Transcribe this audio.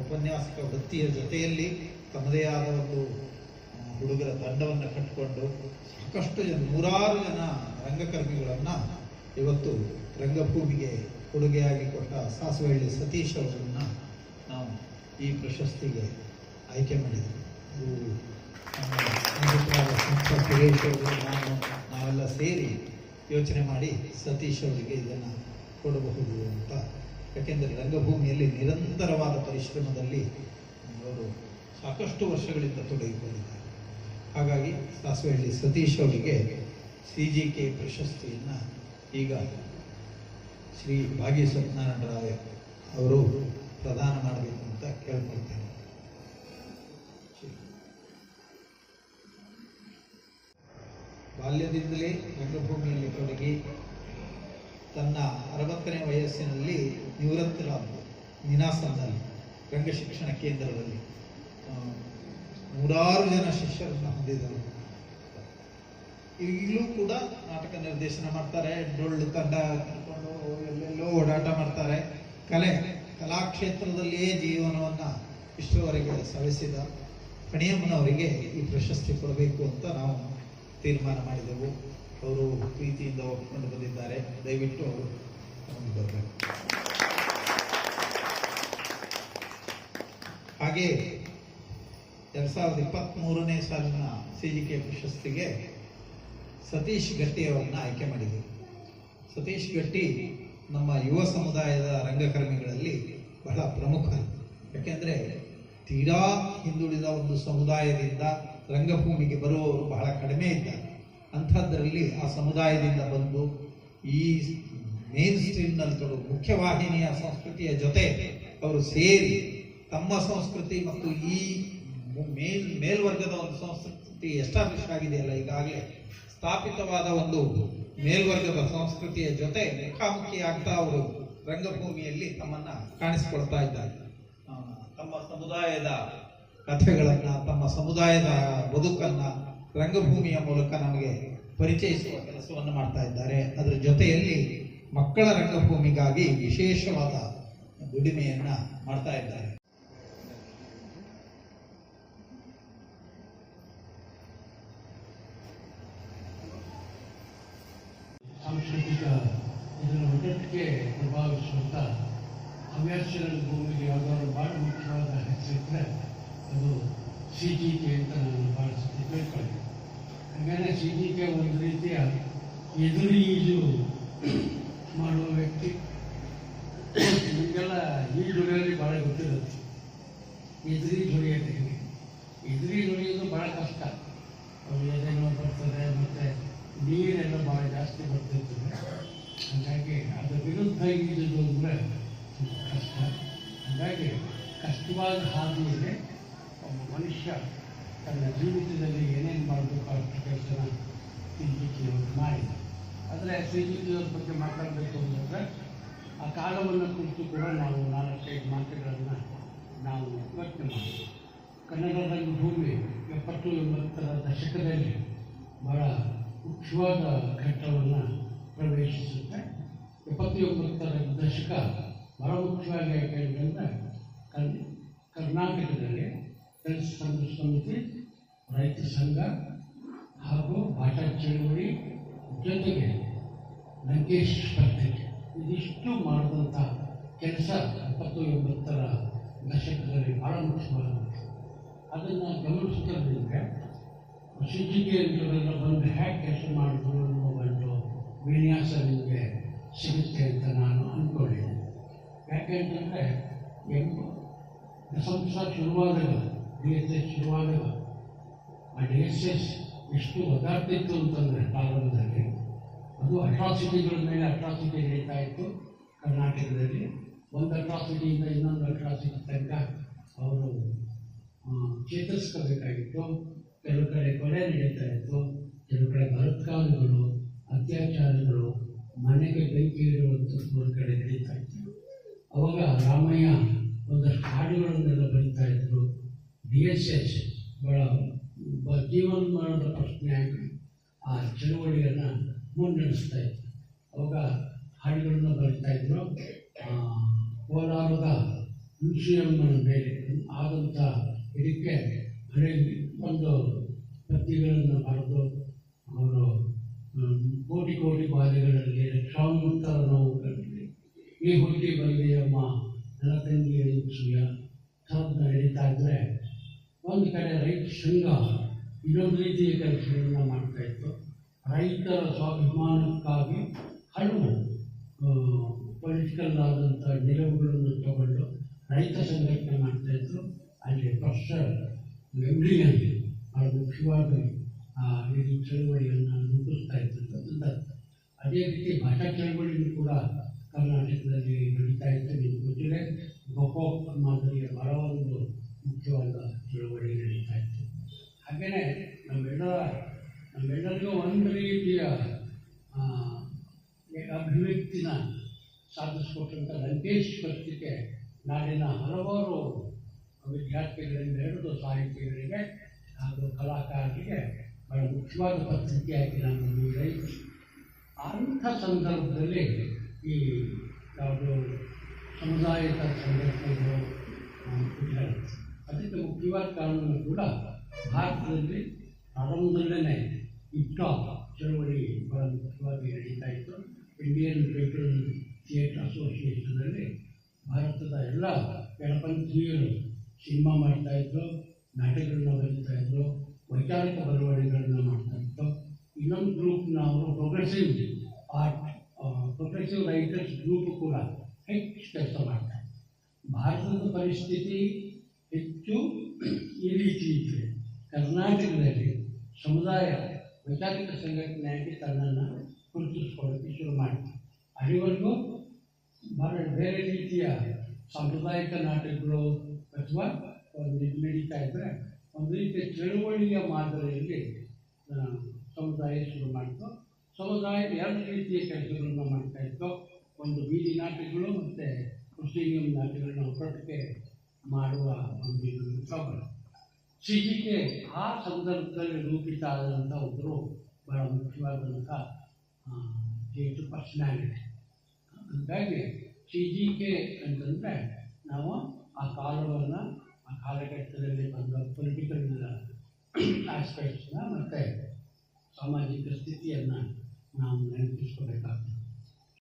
ಉಪನ್ಯಾಸಕ ವೃತ್ತಿಯ ಜೊತೆಯಲ್ಲಿ ತಮ್ಮದೇ ಆದ ಒಂದು ಹುಡುಗರ ತಂಡವನ್ನು ಕಟ್ಟಿಕೊಂಡು ಸಾಕಷ್ಟು ಜನ, ನೂರಾರು ಜನ ರಂಗಕರ್ಮಿಗಳನ್ನು ಇವತ್ತು ರಂಗಭೂಮಿಗೆ ಕೊಡುಗೆಯಾಗಿ ಕೊಟ್ಟ ಸಾಸುವಳ್ಳಿ ಸತೀಶ್ ಅವರನ್ನು ನಾವು ಈ ಪ್ರಶಸ್ತಿಗೆ ಆಯ್ಕೆ ಮಾಡಿದ್ವಿ. ಸುರೇಶ್ ಅವರು, ನಾವೆಲ್ಲ ಸೇರಿ ಯೋಚನೆ ಮಾಡಿ ಸತೀಶ್ ಅವರಿಗೆ ಇದನ್ನು ಕೊಡಬಹುದು ಅಂತ. ಯಾಕೆಂದರೆ ರಂಗಭೂಮಿಯಲ್ಲಿ ನಿರಂತರವಾದ ಪರಿಶ್ರಮದಲ್ಲಿ ಅವರು ಸಾಕಷ್ಟು ವರ್ಷಗಳಿಂದ ತೊಡಗಿಕೊಂಡಿದ್ದಾರೆ. ಹಾಗಾಗಿ ಸಾಸುವಳ್ಳಿ ಸತೀಶ್ ಅವರಿಗೆ CGK ಪ್ರಶಸ್ತಿಯನ್ನು ಈಗ ಶ್ರೀ ಭಾಗ್ಯ ಸತ್ಯನಾರಾಯಣ ರಾವ್ ಅವರು ಪ್ರದಾನ ಮಾಡಬೇಕು ಅಂತ ಕೇಳ್ಕೊಳ್ತೇನೆ. ಬಾಲ್ಯದಿಂದಲೇ ರಂಗಭೂಮಿಯಲ್ಲಿ ತೊಡಗಿ ತನ್ನ 60ನೇ ವಯಸ್ಸಿನಲ್ಲಿ ನಿವೃತ್ತರಾದರು. ನಿನಾಸಂನಲ್ಲಿ ರಂಗ ಶಿಕ್ಷಣ ಕೇಂದ್ರದಲ್ಲಿ ನೂರಾರು ಜನ ಶಿಷ್ಯರನ್ನು ಹೊಂದಿದರು. ಈಗಲೂ ಕೂಡ ನಾಟಕ ನಿರ್ದೇಶನ ಮಾಡ್ತಾರೆ, ಡೊಳ್ಳು ತಂಡ ಕರ್ಕೊಂಡು ಎಲ್ಲೆಲ್ಲೋ ಓಡಾಟ ಮಾಡ್ತಾರೆ. ಕಲಾಕ್ಷೇತ್ರದಲ್ಲಿಯೇ ಜೀವನವನ್ನು ಇಷ್ಟರವರೆಗೆ ಸವೆಸಿದ ಫಣಿಯಮ್ಮನವರಿಗೆ ಈ ಪ್ರಶಸ್ತಿ ಕೊಡಬೇಕು ಅಂತ ನಾವು ತೀರ್ಮಾನ ಮಾಡಿದೆವು. ಅವರು ಪ್ರೀತಿಯಿಂದ ಒಪ್ಪಿಕೊಂಡು ಬಂದಿದ್ದಾರೆ. ದಯವಿಟ್ಟು ಅವರು ಬರಬೇಕು. ಹಾಗೆ 2023ನೇ ಸಾಲಿನ CGK ಪ್ರಶಸ್ತಿಗೆ ಸತೀಶ್ ಗಟ್ಟಿಯವರನ್ನು ಆಯ್ಕೆ ಮಾಡಿದರು. ಸತೀಶ್ ಗಟ್ಟಿ ನಮ್ಮ ಯುವ ಸಮುದಾಯದ ರಂಗಕರ್ಮಿಗಳಲ್ಲಿ ಬಹಳ ಪ್ರಮುಖ. ಯಾಕೆಂದರೆ ತೀರಾ ಹಿಂದುಳಿದ ಒಂದು ಸಮುದಾಯದಿಂದ ರಂಗಭೂಮಿಗೆ ಬರುವವರು ಬಹಳ ಕಡಿಮೆ ಇದ್ದಾರೆ. ಅಂಥದ್ರಲ್ಲಿ ಆ ಸಮುದಾಯದಿಂದ ಬಂದು ಈ ಮೇನ್ ಸ್ಟ್ರೀಮ್ನಲ್ಲಿ ಮುಖ್ಯವಾಹಿನಿಯ ಸಂಸ್ಕೃತಿಯ ಜೊತೆ ಅವರು ಸೇರಿ ತಮ್ಮ ಸಂಸ್ಕೃತಿ ಮತ್ತು ಈ ಮೇಲ್ವರ್ಗದ ಒಂದು ಸಂಸ್ಕೃತಿ ಎಸ್ಟಾಬ್ಲಿಷ್ ಆಗಿದೆಯಲ್ಲ, ಈಗಾಗಲೇ ಸ್ಥಾಪಿತವಾದ ಒಂದು ಮೇಲ್ವರ್ಗದ ಸಂಸ್ಕೃತಿಯ ಜೊತೆ ಮುಖಾಮುಖಿ ಆಗ್ತಾ ಅವರು ರಂಗಭೂಮಿಯಲ್ಲಿ ತಮ್ಮನ್ನ ಕಾಣಿಸಿಕೊಳ್ತಾ ಇದ್ದಾರೆ. ತಮ್ಮ ಸಮುದಾಯದ ಕಥೆಗಳನ್ನ, ತಮ್ಮ ಸಮುದಾಯದ ಬದುಕನ್ನ ರಂಗಭೂಮಿಯ ಮೂಲಕ ನಮಗೆ ಪರಿಚಯಿಸುವ ಕೆಲಸವನ್ನು ಮಾಡ್ತಾ ಇದ್ದಾರೆ. ಅದರ ಜೊತೆಯಲ್ಲಿ ಮಕ್ಕಳ ರಂಗಭೂಮಿಗಾಗಿ ವಿಶೇಷವಾದ ದುಡಿಮೆಯನ್ನ ಮಾಡ್ತಾ ಇದ್ದಾರೆ. ಸಾಂಸ್ಕೃತಿಕ ಇದರ ಒಡಟ್ಟಿಗೆ ಪ್ರಭಾವಿಸುವಂಥ ಹವ್ಯಾಸ ರಂಗಭೂಮಿಗೆ ಯಾವುದಾದ್ರು ಭಾಳ ಮುಖ್ಯವಾದ ಹೆಸರಿದ್ದರೆ ಅದು CGK ಅಂತ ನಾನು ಭಾಳ ಸತಿ ತಿಳ್ಕೊಂಡಿದ್ದೆ. ಹಾಗಾಗಿ CGK ಒಂದು ರೀತಿಯ ಎದುರೀಜು ಮಾಡುವ ವ್ಯಕ್ತಿ. ನಿಮಗೆಲ್ಲ ಈಜು ಹೊಡೆಯೋದು ಭಾಳ ಗೊತ್ತಿರುತ್ತೆ. ಎದುರೀಜು ಹೊಡೆಯೋದು ಹೇಗೆ? ಎದುರೀಜು ಹೊಡೆಯೋದು ಭಾಳ ಕಷ್ಟ. ಅದು ಎದೆನೋ ಬರ್ತದೆ, ಮತ್ತು ನೀರೆಲ್ಲ ಭಾಳ ಜಾಸ್ತಿ ಬರ್ತಿರ್ತದೆ. ಹಾಗಾಗಿ ಅದರ ವಿರುದ್ಧ ಈಜೋದು ಅಂದರೆ ಕಷ್ಟ. ಹಾಗಾಗಿ ಕಷ್ಟವಾದ ಹಾದಿಯಲ್ಲಿ ಒಬ್ಬ ಮನುಷ್ಯ ತನ್ನ ಜೀವಿತದಲ್ಲಿ ಏನೇನು ಮಾಡಬೇಕು ಅಷ್ಟು ಕೆಲಸನ CGK ಮಾಡಿದ. ಆದರೆ CGK ಬಗ್ಗೆ ಮಾತಾಡಬೇಕು ಅಂತಂದರೆ ಆ ಕಾಲವನ್ನು ಕುರಿತು ಕೂಡ ನಾವು 4-5 ಮಾತುಗಳನ್ನು ನಾವು ಯೋಚನೆ ಮಾಡಿದ್ವಿ. ಕನ್ನಡ ರಂಗಭೂಮಿ 70-80ರ ದಶಕದಲ್ಲಿ ಬಹಳ ಮುಖ್ಯವಾದ ಘಟ್ಟವನ್ನು ಪ್ರವೇಶಿಸುತ್ತೆ. 79ರ ದಶಕ ಬಹಳ ಮುಖ್ಯವಾಗಿ ಯಾಕೆಂದರೆ ಕರ್ನಾಟಕದಲ್ಲಿ ದಲಿತ ಸಂಘರ್ಷ ಸಮಿತಿ, ರೈತ ಸಂಘ ಹಾಗೂ ಭಾಷಾ ಚಳವಳಿ ಜೊತೆಗೆ ಲಂಕೇಶ್ ಪತ್ರಿಕೆ ಇದಿಷ್ಟು ಮಾಡಿದಂಥ ಕೆಲಸ 70-80ರ ದಶಕದಲ್ಲಿ ಭಾಳ ಮುಖ್ಯವಾದ. ಅದನ್ನು ಗಮನಿಸೋದ್ರಿಂದ CGK ಅಂತವರೆಲ್ಲ ಬಂದು ಹೇಗೆ ಕೆಲಸ ಮಾಡಿದ್ರು ಅನ್ನೋ ಒಂದು ವಿನ್ಯಾಸ ನಿಮಗೆ ಸಿಗುತ್ತೆ ಅಂತ ನಾನು ಅಂದ್ಕೊಂಡಿದ್ದೆ. ಯಾಕೆಂತಂದರೆ ಸಂಸಾರ ಶುರುವಾದಾಗ DSS ಶುರುವಾದಾಗ ಆ DSS ಎಷ್ಟು ಒದ್ದಾಡ್ತಿತ್ತು ಅಂತಂದರೆ ಪ್ರಾರಂಭದಲ್ಲಿ ಅದು ಅಟ್ರಾಸಿಟಿಗಳ ಮೇಲೆ ಅಟ್ರಾಸಿಟಿ ನಡೀತಾ ಇತ್ತು ಕರ್ನಾಟಕದಲ್ಲಿ. ಒಂದು ಅಟ್ರಾಸಿಟಿಯಿಂದ ಇನ್ನೊಂದು ಅಟ್ರಾಸಿಟಿ ತನಕ ಅವರು ಚೇತರಿಸ್ಕೋಬೇಕಾಗಿತ್ತು. ಕೆಲವು ಕಡೆ ಕೊಲೆ ನಡೀತಾ ಇತ್ತು, ಕೆಲವು ಕಡೆ ಬಲಾತ್ಕಾರಗಳು, ಅತ್ಯಾಚಾರಗಳು, ಮನೆಗೆ ಬೆಂಕಿ ಇಡುವಂಥದ್ದು ಒಂದು ಕಡೆ ನಡೀತಾ ಇತ್ತು. ಅವಾಗ ರಾಮಯ್ಯ ಒಂದಷ್ಟು ಹಾಡುಗಳನ್ನೆಲ್ಲ ಬರೀತಾ ಇದ್ರು. DSS ಬಹಳ ಜೀವನದ ಪ್ರಶ್ನೆಯಾಗಿ ಆ ಚಳುವಳಿಯನ್ನು ಮುನ್ನಡೆಸ್ತಾ ಇತ್ತು. ಅವಾಗ ಹಾಡುಗಳನ್ನು ಬರೀತಾ ಇದ್ರು. ಕೋಲಾರದ ಮ್ಯೂಸಿಯಂನ ಮೇಲೆ ಆದಂಥ ಇದಕ್ಕೆ ಅನೇಕ ಒಂದು ಪದ್ಯಗಳನ್ನು ಬರೆದು ಅವರು ಕೋಟಿ ಕೋಟಿ ಬಾರಿಗಳಲ್ಲಿ ಲಕ್ಷಾಂತರ ನಾವು ಕಂಡಿದೆ. ಈ ಹುಟ್ಟಿ ಬಂದೆಯಮ್ಮ ನನ್ನ ತಂಗಿಯ ಸೂಯ ಥರದ ನಡೀತಾ ಇದ್ದರೆ ಒಂದು ಕಡೆ ರೈತ ಸಂಘ ಇನ್ನೊಂದು ರೀತಿಯ ಕೆಲಸಗಳನ್ನು ಮಾಡ್ತಾಯಿತ್ತು. ರೈತರ ಸ್ವಾಭಿಮಾನಕ್ಕಾಗಿ ಹಲವು ಪೊಲಿಟಿಕಲ್ ಆದಂಥ ನಿಲುವುಗಳನ್ನು ತಗೊಂಡು ರೈತ ಸಂಘಟನೆ ಮಾಡ್ತಾಯಿದ್ರು. ಅಲ್ಲಿ ಪ್ರೊಫೆಸರ್ ವೆಂಬ್ಲಿನಲ್ಲಿ ಬಹಳ ಮುಖ್ಯವಾಗಿ ಈ ಚಳವಳಿಯನ್ನು ರೂಪಿಸ್ತಾ ಇತ್ತು. ಅದೇ ರೀತಿ ಭಾಷಾ ಚಳವಳಿಯೂ ಕೂಡ ಕರ್ನಾಟಕದಲ್ಲಿ ನಡೀತಾ ಇತ್ತು. ನಿಮ್ಗೆ ಗೊತ್ತಿದೆ, ಗೋಕಾಕ್ ಮಾದರಿಯ ಬಹಳ ಒಂದು ಮುಖ್ಯವಾದ ಚಳವಳಿ ನಡೀತಾ ಇತ್ತು. ಹಾಗೆಯೇ ನಮ್ಮೆಲ್ಲರಿಗೂ ಒಂದು ರೀತಿಯ ಅಭಿವ್ಯಕ್ತಿನ ಸಾಧಿಸಿಕೊಟ್ಟಂಥ ಲಂಕೇಶ್ ಪತ್ರಿಕೆ ನಾಡಿನ ಹಲವಾರು ವಿದ್ಯಾರ್ಥಿಗಳಿಂದ ಹಿಡಿದು ಸಾಹಿತಿಗಳಿಗೆ ಹಾಗೂ ಕಲಾಕಾರರಿಗೆ ಬಹಳ ಮುಖ್ಯವಾದ ಪತ್ರಿಕೆಯಾಗಿ ನಾನು ಮುಂದುವರಿಸಿ ಅಂಥ ಸಂದರ್ಭದಲ್ಲಿ ಈ ಯಾವುದು ಸಮುದಾಯದ ಸಂಘಟನೆಗಳು ಅದಕ್ಕೆ ಮುಖ್ಯವಾದ ಕಾರಣ ಕೂಡ ಭಾರತದಲ್ಲಿ ಪ್ರಾರಂಭದಲ್ಲೇ ಇಪ್ಟಾ ಚಳವಳಿ ಬಹಳ ಮುಖ್ಯವಾಗಿ ನಡೀತಾ ಇತ್ತು. ಇಂಡಿಯನ್ ಪೀಪಲ್ ಥಿಯೇಟರ್ ಅಸೋಸಿಯೇಷನಲ್ಲಿ ಭಾರತದ ಎಲ್ಲ ಎಡಪಂಥೀಯರು ಸಿನಿಮಾ ಮಾಡ್ತಾಯಿದ್ರು, ನಾಟಕಗಳನ್ನ ಬರೀತಾಯಿದ್ರು, ವೈಚಾರಿಕ ಬರವಣಿಗೆಗಳನ್ನ ಮಾಡ್ತಾಯಿತ್ತು. ಇನ್ನೊಂದು ಗ್ರೂಪ್ನ ಅವರು ಪ್ರೋಗ್ರೆಸಿವ್ ರೈಟರ್ಸ್ ಗ್ರೂಪ್ ಕೂಡ ಹೆಚ್ಚು ಕೆಲಸ ಮಾಡ್ತಾರೆ. ಭಾರತದ ಪರಿಸ್ಥಿತಿ ಹೆಚ್ಚು ಈ ರೀತಿ ಇದ್ದರೆ ಕರ್ನಾಟಕದಲ್ಲಿ ಸಮುದಾಯ ವೈಚಾರಿಕ ಸಂಘಟನೆಯಾಗಿ ತನ್ನನ್ನು ಗುರುತಿಸ್ಕೊಳ್ಳೋಕ್ಕೆ ಶುರು ಮಾಡ್ತಾರೆ. ಅಲ್ಲಿವರೆಗೂ ಬೇರೆ ರೀತಿಯ ಸಾಂಪ್ರದಾಯಿಕ ನಾಟಕಗಳು ಅಥವಾ ನಡೀತಾ ಇದ್ದರೆ ಒಂದು ರೀತಿಯ ಚಳುವಳಿಯ ಮಾದರಿಯಲ್ಲಿ ಸಮುದಾಯ ಶುರು ಮಾಡಿತು. ಸಮುದಾಯ ಎರಡು ರೀತಿಯ ಕೆಲಸಗಳನ್ನು ಮಾಡ್ತಾಯಿತ್ತು. ಒಂದು ಬೀದಿ ನಾಟಕಗಳು ಮತ್ತು ಮುಸ್ಲಿಂ ನಾಟಕಗಳನ್ನ ಒಟ್ಟೊಟ್ಟಿಗೆ ಮಾಡುವ ಒಂದು ಪ್ರಬಲ CGK ಆ ಸಂದರ್ಭದಲ್ಲಿ ರೂಪಿತ ಆದಂಥ ಒಬ್ಬರು ಬಹಳ ಮುಖ್ಯವಾದಂಥ ಥಿಯೇಟರ್ ಪರ್ಸನಾಲಿಟಿ. ಹಾಗಾಗಿ CGK ಅಂತಂದರೆ ನಾವು ಆ ಕಾಲವನ್ನು, ಆ ಕಾಲಘಟ್ಟದಲ್ಲಿ ಬಂದ ಪೊಲಿಟಿಕಲ್ ಆಸ್ಪೆಕ್ಟ್ಸ್ನ ಮತ್ತು ಸಾಮಾಜಿಕ ಸ್ಥಿತಿಯನ್ನು ನಾವು ನೆನಪಿಸ್ಕೋಬೇಕಾಗ್ತದೆ.